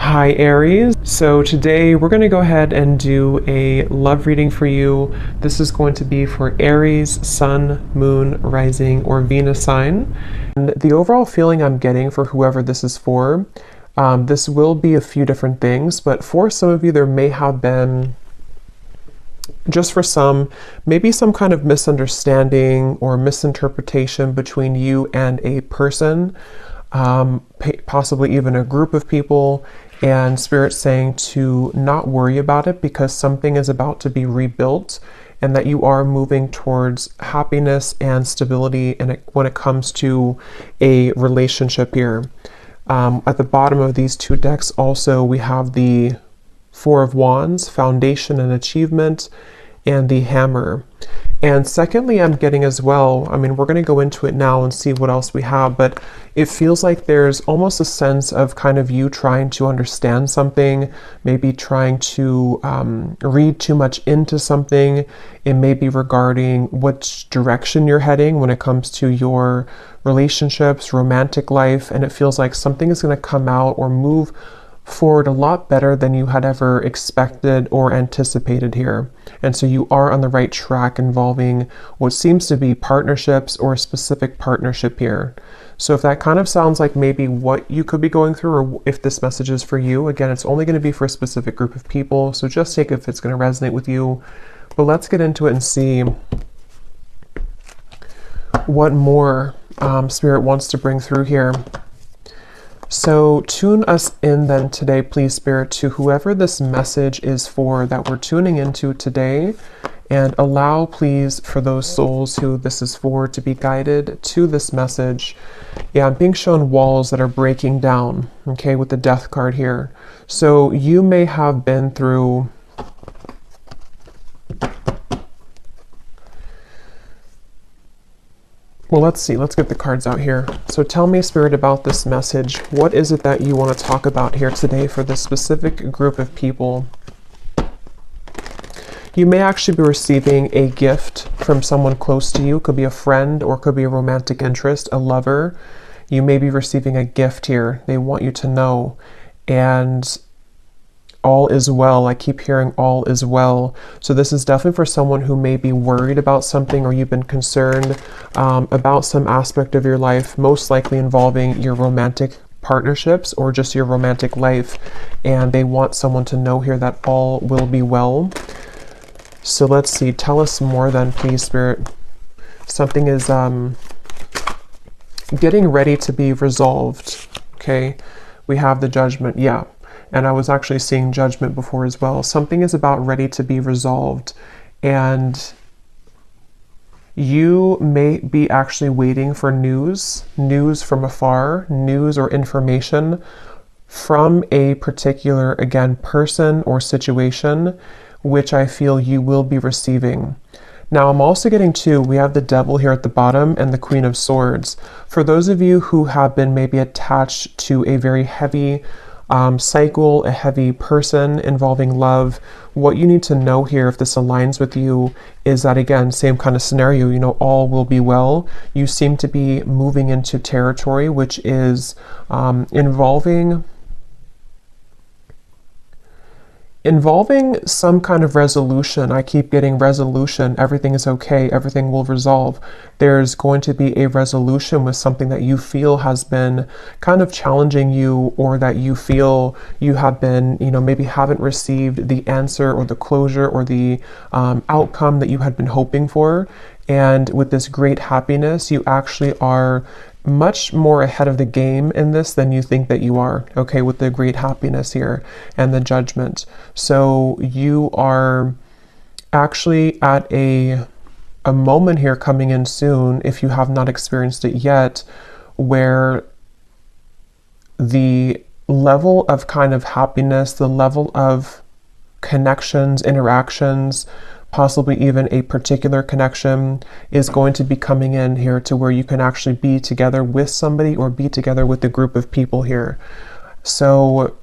Hi Aries. So today we're going to go ahead and do a love reading for you. This is going to be for Aries, Sun, Moon, Rising, or Venus sign. And the overall feeling I'm getting for whoever this is for, this will be a few different things, but for some of you there may have been, just for some, maybe some kind of misunderstanding or misinterpretation between you and a person, possibly even a group of people, and Spirit saying to not worry about it because something is about to be rebuilt and that you are moving towards happiness and stability when it comes to a relationship here. At the bottom of these two decks also we have the Four of Wands, Foundation and Achievement, and the Hammer. And secondly, I'm getting as well, I mean, we're going to go into it now and see what else we have, but it feels like there's almost a sense of kind of you trying to understand something, maybe trying to read too much into something. It may be regarding which direction you're heading when it comes to your relationships, romantic life, and it feels like something is going to come out or move forward a lot better than you had ever expected or anticipated here. And so you are on the right track involving what seems to be partnerships or a specific partnership here. So if that kind of sounds like maybe what you could be going through, or if this message is for you, again, it's only going to be for a specific group of people. So just take if it's going to resonate with you. But let's get into it and see what more Spirit wants to bring through here. So tune us in then today, please, Spirit, to whoever this message is for that we're tuning into today, and allow, please, for those souls who this is for to be guided to this message. Yeah, I'm being shown walls that are breaking down, okay, with the Death card here. So you may have been through well, let's see. Let's get the cards out here. So tell me, Spirit, about this message. What is it that you want to talk about here today for this specific group of people? You may actually be receiving a gift from someone close to you. It could be a friend or it could be a romantic interest, a lover. You may be receiving a gift here. They want you to know. And all is well. I keep hearing all is well. So this is definitely for someone who may be worried about something, or you've been concerned about some aspect of your life, most likely involving your romantic partnerships or just your romantic life. And they want someone to know here that all will be well. So let's see. Tell us more then, please, Spirit. Something is getting ready to be resolved. Okay. We have the Judgment. Yeah. And I was actually seeing Judgment before as well. Something is about ready to be resolved. And you may be actually waiting for news from afar, news or information from a particular, again, person or situation, which I feel you will be receiving. Now, I'm also getting we have the Devil here at the bottom and the Queen of Swords. For those of you who have been maybe attached to a very heavy cycle, a heavy person involving love, what you need to know here, if this aligns with you, is that, again, same kind of scenario, you know, all will be well. You seem to be moving into territory which is involving some kind of resolution. I keep getting resolution. Everything is okay. Everything will resolve. There's going to be a resolution with something that you feel has been kind of challenging you, or that you feel you have been, you know, maybe haven't received the answer or the closure or the outcome that you had been hoping for. And with this great happiness, you actually are much more ahead of the game in this than you think that you are, okay, with the great happiness here and the Judgment. So you are actually at a moment here coming in soon, if you have not experienced it yet, where the level of kind of happiness, the level of connections, interactions, possibly even a particular connection, is going to be coming in here to where you can actually be together with somebody or be together with a group of people here. So,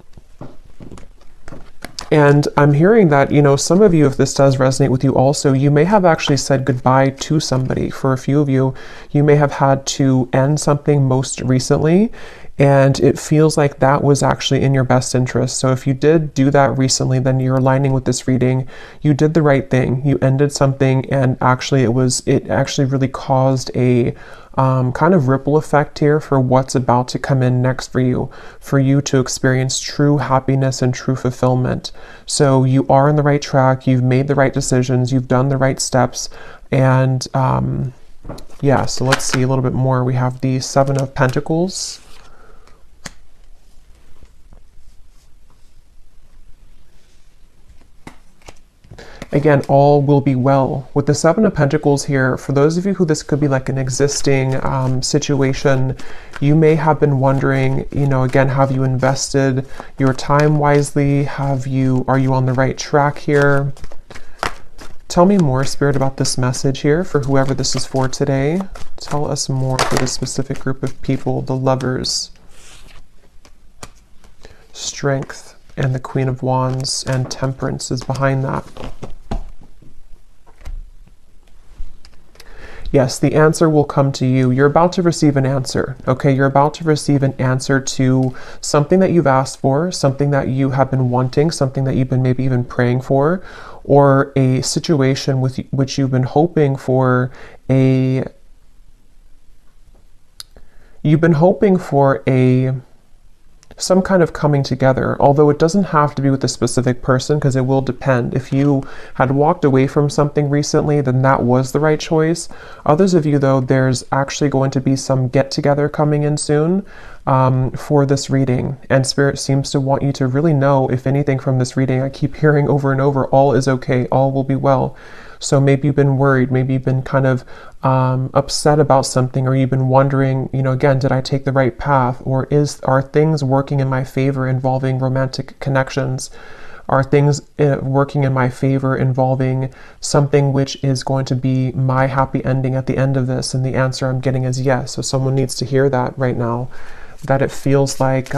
and I'm hearing that, you know, some of you, if this does resonate with you also, you may have actually said goodbye to somebody. For a few of you, you may have had to end something most recently, And it feels like that was actually in your best interest. So if you did do that recently, then you're aligning with this reading. You did the right thing. You ended something, and actually it actually really caused a kind of ripple effect here for what's about to come in next for you to experience true happiness and true fulfillment. So you are on the right track. You've made the right decisions. You've done the right steps. And yeah, so let's see a little bit more. We have the Seven of Pentacles. Again, all will be well. With the Seven of Pentacles here, for those of you who this could be like an existing situation, you may have been wondering, you know, again, have you invested your time wisely? Are you on the right track here? Tell me more, Spirit, about this message here for whoever this is for today. Tell us more for this specific group of people, the Lovers. Strength and the Queen of Wands and Temperance is behind that. Yes, the answer will come to you. You're about to receive an answer, okay? You're about to receive an answer to something that you've asked for, something that you have been wanting, something that you've been maybe even praying for, or a situation with which you've been hoping for some kind of coming together, although it doesn't have to be with a specific person, because it will depend. If you had walked away from something recently, then that was the right choice. Others of you, though, there's actually going to be some get-together coming in soon for this reading, and Spirit seems to want you to really know, if anything from this reading, I keep hearing over and over, all is okay, all will be well. So maybe you've been worried, maybe you've been kind of upset about something, or you've been wondering, you know, again, did I take the right path? Or are things working in my favor involving romantic connections? Are things working in my favor involving something which is going to be my happy ending at the end of this? And the answer I'm getting is yes. So someone needs to hear that right now, that it feels like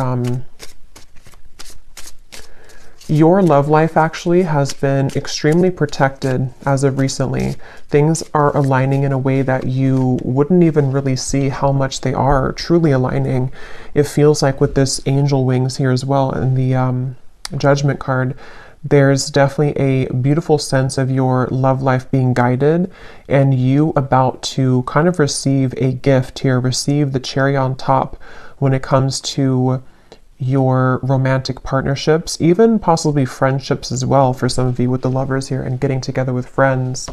your love life actually has been extremely protected as of recently. Things are aligning in a way that you wouldn't even really see how much they are truly aligning. It feels like with this angel wings here as well, and the Judgment card, there's definitely a beautiful sense of your love life being guided, and you about to kind of receive a gift here, receive the cherry on top when it comes to your romantic partnerships, even possibly friendships as well for some of you with the Lovers here and getting together with friends.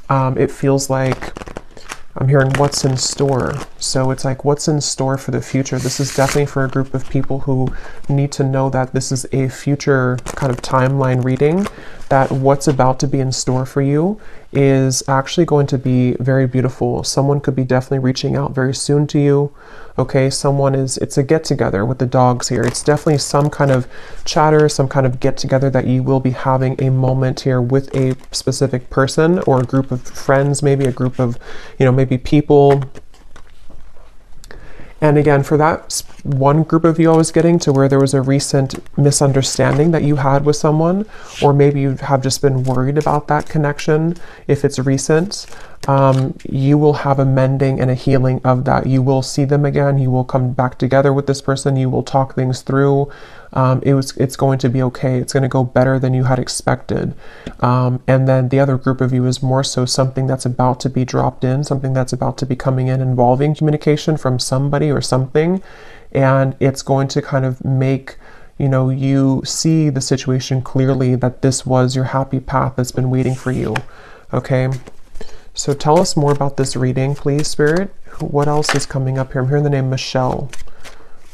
It feels like I'm hearing what's in store. So it's like what's in store for the future. This is definitely for a group of people who need to know that this is a future kind of timeline reading, that what's about to be in store for you is actually going to be very beautiful. Someone could be definitely reaching out very soon to you. Okay, it's a get together with the dogs here. It's definitely some kind of chatter, some kind of get together that you will be having a moment here with a specific person or a group of friends, maybe a group of, you know, maybe people. And again, for that one group of you I was getting to where there was a recent misunderstanding that you had with someone, or maybe you have just been worried about that connection, if it's recent, you will have a mending and a healing of that. You will see them again. You will come back together with this person. You will talk things through. It's going to be okay. It's going to go better than you had expected. And then the other group of you is more so something that's about to be dropped in, something that's about to be coming in involving communication from somebody or something. And it's going to kind of make, you know, you see the situation clearly, that this was your happy path that's been waiting for you. Okay. So tell us more about this reading, please, Spirit. What else is coming up here? I'm hearing the name Michelle.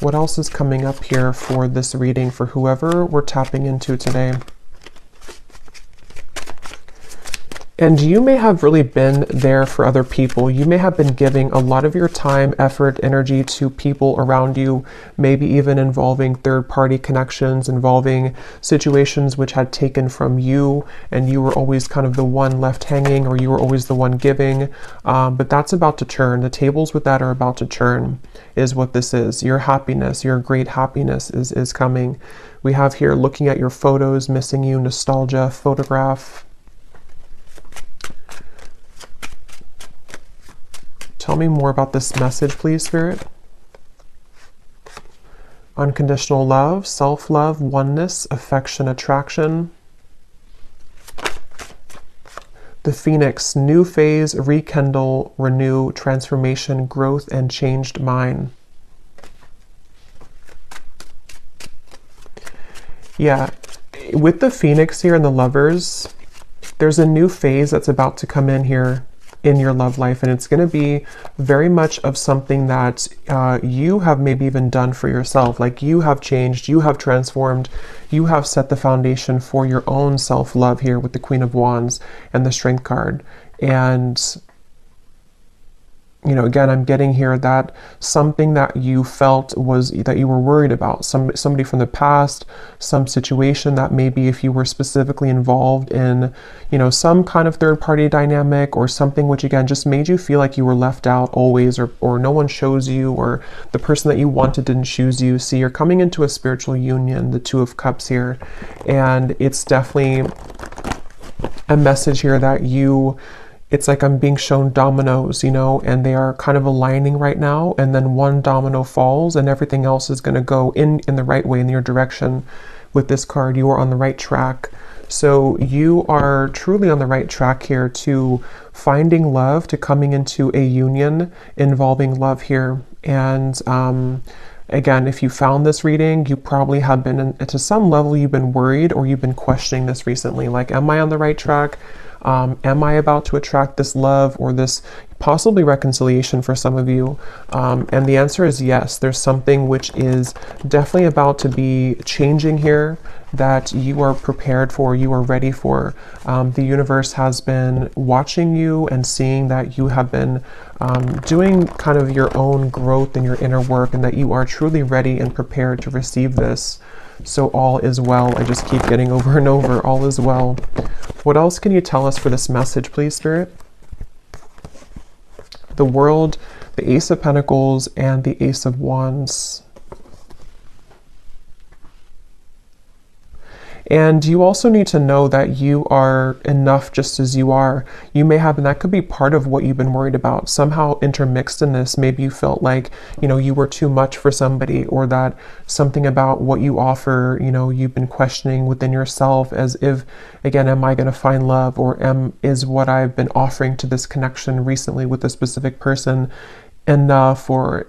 What else is coming up here for this reading for whoever we're tapping into today? And you may have really been there for other people. You may have been giving a lot of your time, effort, energy to people around you, maybe even involving third-party connections, involving situations which had taken from you, and you were always kind of the one left hanging, or you were always the one giving. But that's about to turn. The tables with that are about to turn, is what this is. Your happiness, your great happiness is coming. We have here looking at your photos, missing you, nostalgia, photograph. Tell me more about this message, please, Spirit. unconditional love, self-love, oneness, affection, attraction. The Phoenix, new phase, rekindle, renew, transformation, growth, and changed mind. Yeah, with the Phoenix here and the Lovers, there's a new phase that's about to come in here in your love life, and it's going to be very much of something that you have maybe even done for yourself. Like, you have changed, you have transformed, you have set the foundation for your own self-love here with the Queen of Wands and the Strength card. And you know, again, I'm getting here that something that you felt was that you were worried about, somebody from the past, some situation that maybe if you were specifically involved in, you know, some kind of third party dynamic or something which again just made you feel like you were left out always, or no one chose you, or the person that you wanted didn't choose you. See, you're coming into a spiritual union, the Two of Cups here, and it's definitely a message here that it's like I'm being shown dominoes, you know, and they are kind of aligning right now, and then one domino falls and everything else is going to go in the right way, in your direction. With this card, you are on the right track. So you are truly on the right track here to finding love, to coming into a union involving love here. And again, if you found this reading, you probably have been, to some level, you've been worried or you've been questioning this recently. Like, am I on the right track? Am I about to attract this love or this possibly reconciliation for some of you? And the answer is yes. There's something which is definitely about to be changing here that you are prepared for, you are ready for. The universe has been watching you and seeing that you have been doing kind of your own growth in your inner work, and that you are truly ready and prepared to receive this. So all is well. I just keep getting over and over, all is well. What else can you tell us for this message, please, Spirit? The World, the Ace of Pentacles, and the Ace of Wands. And you also need to know that you are enough just as you are. You may have, and that could be part of what you've been worried about. Somehow intermixed in this, maybe you felt like, you know, you were too much for somebody, or that something about what you offer, you know, you've been questioning within yourself, as if, again, am I going to find love, or is what I've been offering to this connection recently with a specific person enough, or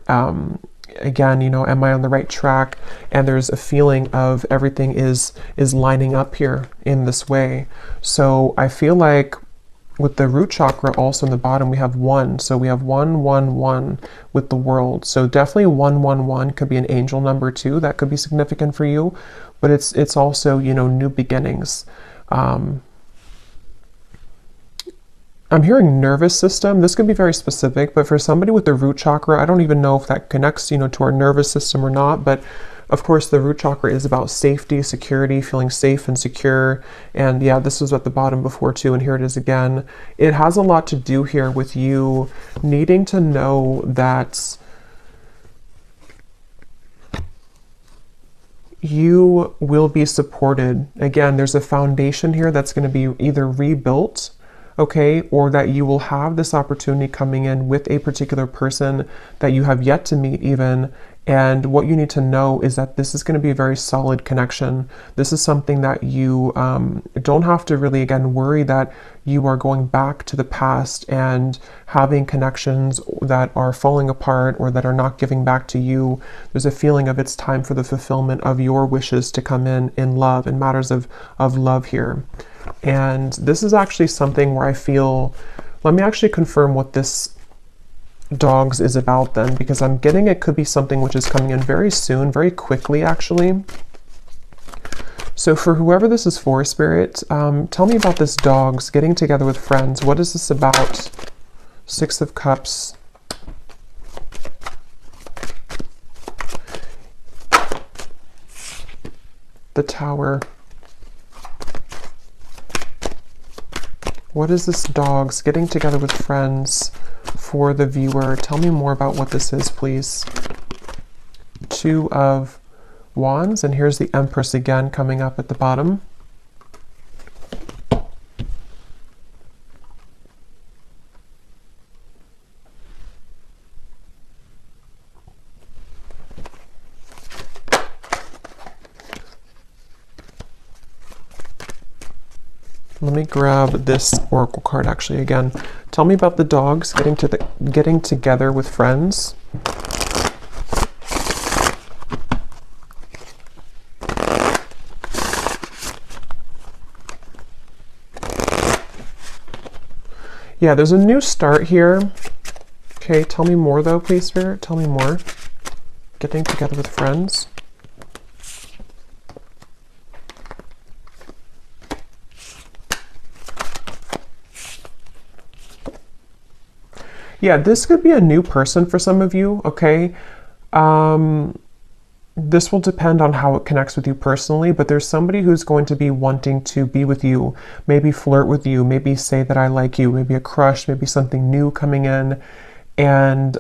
again, you know, am I on the right track? And there's a feeling of everything is lining up here in this way. So I feel like with the root chakra also in the bottom, we have 1. So we have 1, 1, 1 with the World. So definitely 1, 1, 1 could be an angel number too. That could be significant for you. But it's also, you know, new beginnings. I'm hearing nervous system. This could be very specific, but for somebody with the root chakra, I don't even know if that connects, you know, to our nervous system or not. But of course, the root chakra is about safety, security, feeling safe and secure. And yeah, this was at the bottom before too, and here it is again. It has a lot to do here with you needing to know that you will be supported. Again, there's a foundation here that's going to be either rebuilt, okay, or that you will have this opportunity coming in with a particular person that you have yet to meet even. And what you need to know is that this is going to be a very solid connection. This is something that you don't have to really, again, worry that you are going back to the past and having connections that are falling apart or that are not giving back to you. There's a feeling of it's time for the fulfillment of your wishes to come in love, in matters of love here. And this is actually something where I feel, let me actually confirm what this dogs is about then, because I'm getting it could be something which is coming in very soon, very quickly actually. So for whoever this is for, Spirit, tell me about this dogs getting together with friends. What is this about? 6 of Cups. The Tower. What is this dogs getting together with friends for the viewer? Tell me more about what this is, please. 2 of Wands, and here's the Empress again coming up at the bottom. Let me grab this oracle card actually again. Tell me about the dogs getting together with friends. Yeah, there's a new start here. Okay, tell me more though, please, Spirit. Tell me more. Getting together with friends. Yeah, this could be a new person for some of you, okay? This will depend on how it connects with you personally, but there's somebody who's going to be wanting to be with you, maybe flirt with you, maybe say that I like you, maybe a crush, maybe something new coming in. And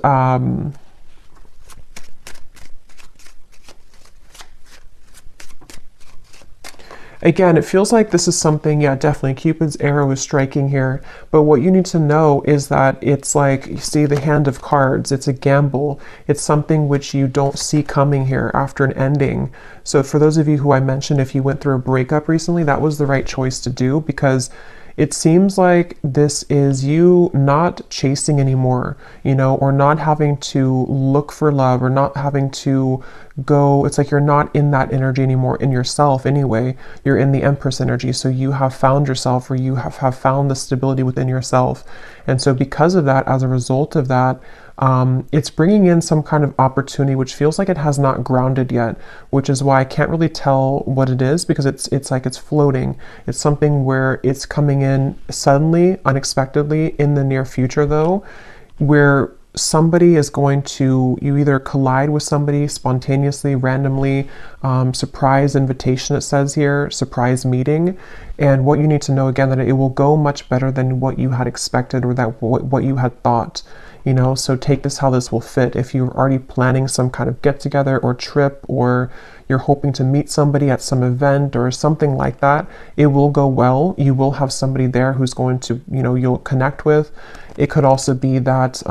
again, it feels like this is something, yeah, definitely Cupid's arrow is striking here. But what you need to know is that it's like, you see the hand of cards, it's a gamble. It's something which you don't see coming here after an ending. So for those of you who I mentioned, if you went through a breakup recently, that was the right choice to do, because it seems like this is you not chasing anymore, you know, or not having to look for love, or not having to go. It's like you're not in that energy anymore in yourself anyway. You're in the Empress energy. So you have found yourself, or you have found the stability within yourself. And so because of that, as a result of that, it's bringing in some kind of opportunity which feels like it has not grounded yet, which is why I can't really tell what it is, because it's like it's floating. It's something where it's coming in suddenly, unexpectedly in the near future though, where somebody is going to, you either collide with somebody spontaneously, randomly, surprise invitation, it says here, surprise meeting. And what you need to know again, that it will go much better than what you had expected, or that what you had thought. You know, so take this how this will fit. If you're already planning some kind of get together or trip, or you're hoping to meet somebody at some event or something like that, it will go well. You will have somebody there who's going to, you know, you'll connect with. It could also be that,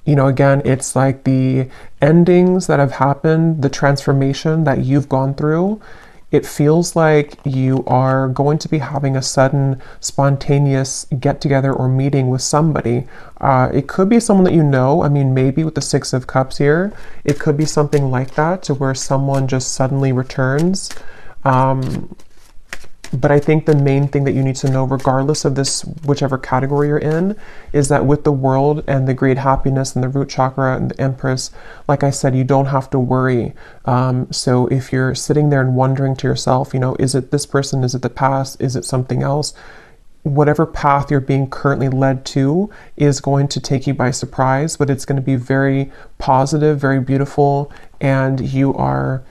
you know, again, it's like the endings that have happened, the transformation that you've gone through. It feels like you are going to be having a sudden spontaneous get together or meeting with somebody. It could be someone that you know. I mean, maybe with the Six of Cups here, it could be something like that, to where someone just suddenly returns. But I think the main thing that you need to know, regardless of this, whichever category you're in, is that with the World and the great happiness and the root chakra and the Empress, like I said, you don't have to worry. So if you're sitting there and wondering to yourself, you know, is it this person? Is it the past? Is it something else? Whatever path you're being currently led to is going to take you by surprise, but it's going to be very positive, very beautiful, and you are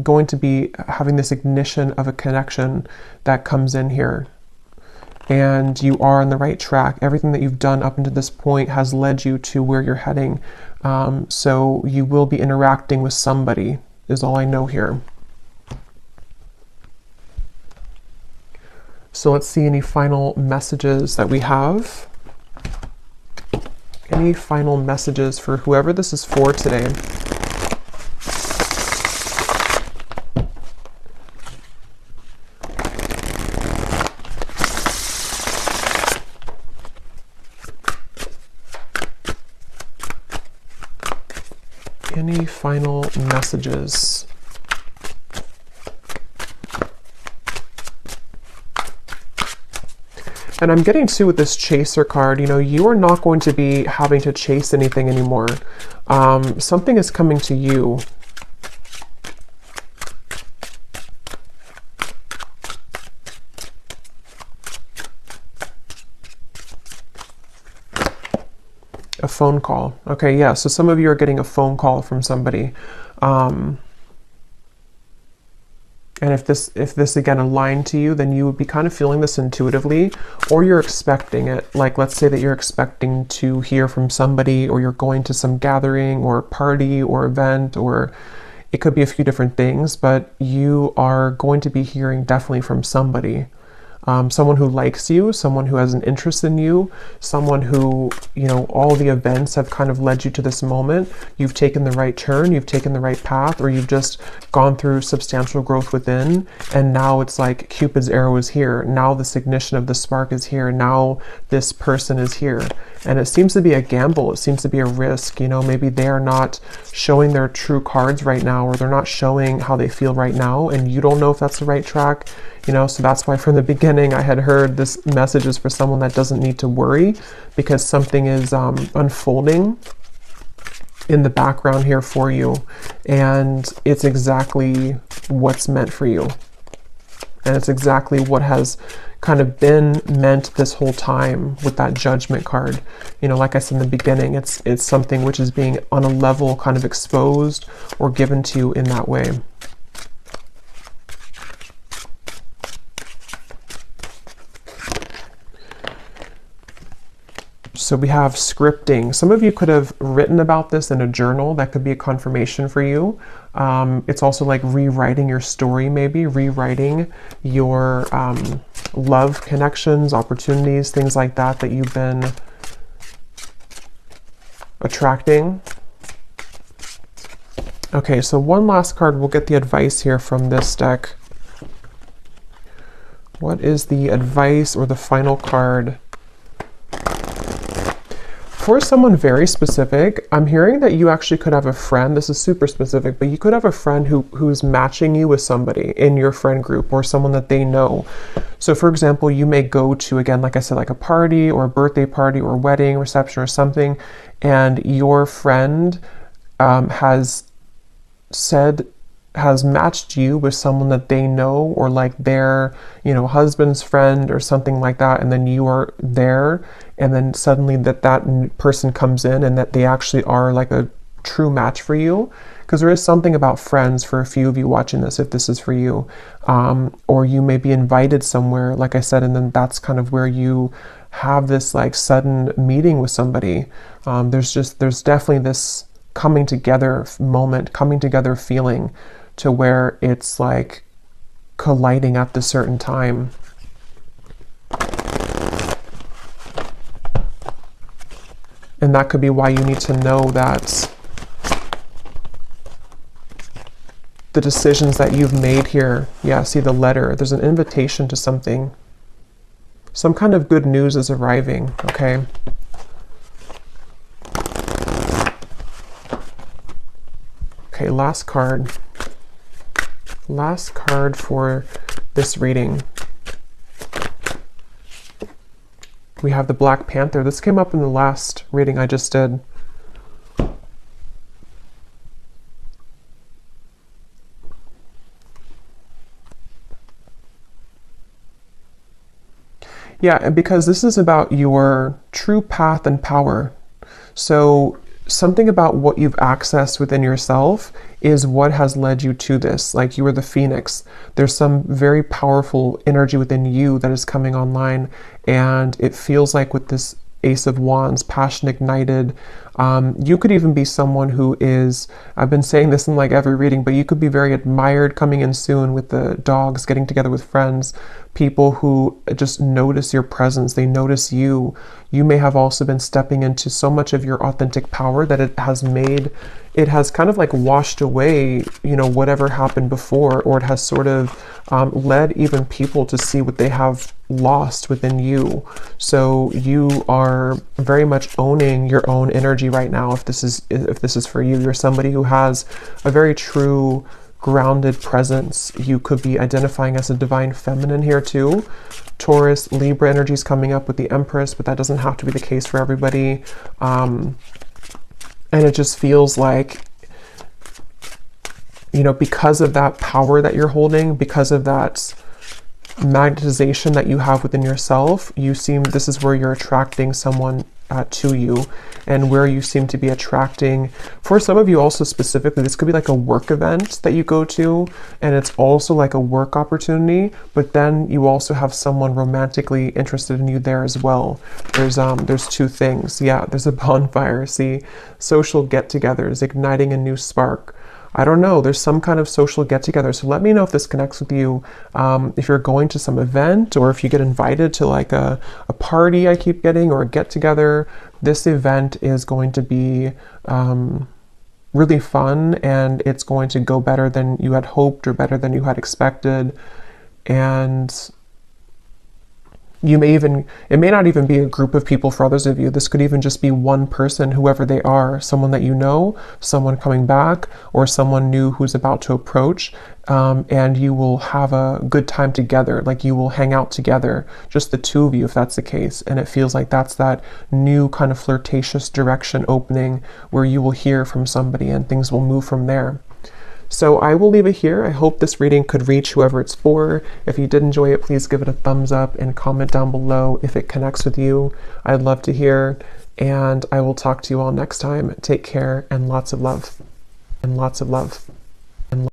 going to be having this ignition of a connection that comes in here. And you are on the right track. Everything that you've done up until this point has led you to where you're heading. So you will be interacting with somebody, is all I know here. So let's see any final messages that we have. Any final messages for whoever this is for today? Any final messages? And I'm getting to with this chaser card, you know, you are not going to be having to chase anything anymore. Something is coming to you. A phone call. Okay, yeah, so some of you are getting a phone call from somebody. And if this again aligned to you, then you would be kind of feeling this intuitively, or you're expecting it. Like, let's say that you're expecting to hear from somebody, or you're going to some gathering or party or event, or it could be a few different things, but you are going to be hearing definitely from somebody. someone who likes you, someone who has an interest in you, someone who, you know, all the events have kind of led you to this moment. You've taken the right turn, you've taken the right path, or you've just gone through substantial growth within, and now it's like Cupid's arrow is here. Now this ignition of the spark is here. Now this person is here. And it seems to be a gamble. It seems to be a risk. You know, maybe they are not showing their true cards right now, or they're not showing how they feel right now, and you don't know if that's the right track. You know, so that's why from the beginning I had heard this message is for someone that doesn't need to worry, because something is unfolding in the background here for you, and it's exactly what's meant for you, and it's exactly what has kind of been meant this whole time with that Judgment card. You know, like I said in the beginning, it's something which is being on a level kind of exposed or given to you in that way. So we have scripting. Some of you could have written about this in a journal. That could be a confirmation for you. It's also like rewriting your story, maybe rewriting your love connections, opportunities, things like that that you've been attracting. Okay, so one last card. We'll get the advice here from this deck. What is the advice or the final card? For someone very specific, I'm hearing that you actually could have a friend. This is super specific, but you could have a friend who's matching you with somebody in your friend group, or someone that they know. So for example, you may go to, again, like I said, like a party or a birthday party or wedding reception or something, and your friend has matched you with someone that they know, or like their, you know, husband's friend or something like that, and then you are there, and then suddenly that person comes in and that they actually are like a true match for you. Because there is something about friends for a few of you watching this, if this is for you, or you may be invited somewhere, like I said, and then that's kind of where you have this like sudden meeting with somebody. There's definitely this coming together moment, coming together feeling, to where it's like colliding at the certain time. And that could be why you need to know that the decisions that you've made here, yeah, see the letter, there's an invitation to something. Some kind of good news is arriving, okay? Okay, last card. Last card for this reading. We have the Black Panther. This came up in the last reading I just did. Yeah, because this is about your true path and power. So something about what you've accessed within yourself is what has led you to this. Like you were the phoenix. There's some very powerful energy within you that is coming online, and it feels like with this Ace of Wands, passion ignited. You could even be someone who is, I've been saying this in like every reading, but you could be very admired coming in soon with the dogs, getting together with friends, people who just notice your presence, they notice you. You may have also been stepping into so much of your authentic power that it has kind of like washed away, you know, whatever happened before, or it has sort of led even people to see what they have lost within you. So you are very much owning your own energy right now. If this is for you, you're somebody who has a very true grounded presence. You could be identifying as a divine feminine here too. Taurus, Libra energy is coming up with the Empress, but that doesn't have to be the case for everybody. And it just feels like, you know, because of that power that you're holding, because of that magnetization that you have within yourself, this is where you're attracting someone to you, and where you seem to be attracting, for some of you also specifically, this could be like a work event that you go to, and it's also like a work opportunity, but then you also have someone romantically interested in you there as well. There's two things. Yeah, there's a bonfire. See, social get-togethers, igniting a new spark. I don't know, there's some kind of social get together. So let me know if this connects with you. If you're going to some event, or if you get invited to like a party I keep getting, or a get together, this event is going to be really fun, and it's going to go better than you had hoped or better than you had expected. And it may not even be a group of people for others of you. This could even just be one person, whoever they are, someone that you know, someone coming back, or someone new who's about to approach, and you will have a good time together. Like, you will hang out together, just the two of you, if that's the case. And it feels like that's that new kind of flirtatious direction opening, where you will hear from somebody and things will move from there. So I will leave it here. I hope this reading could reach whoever it's for. If you did enjoy it, please give it a thumbs up and comment down below if it connects with you. I'd love to hear, and I will talk to you all next time. Take care, and lots of love. And lots of love.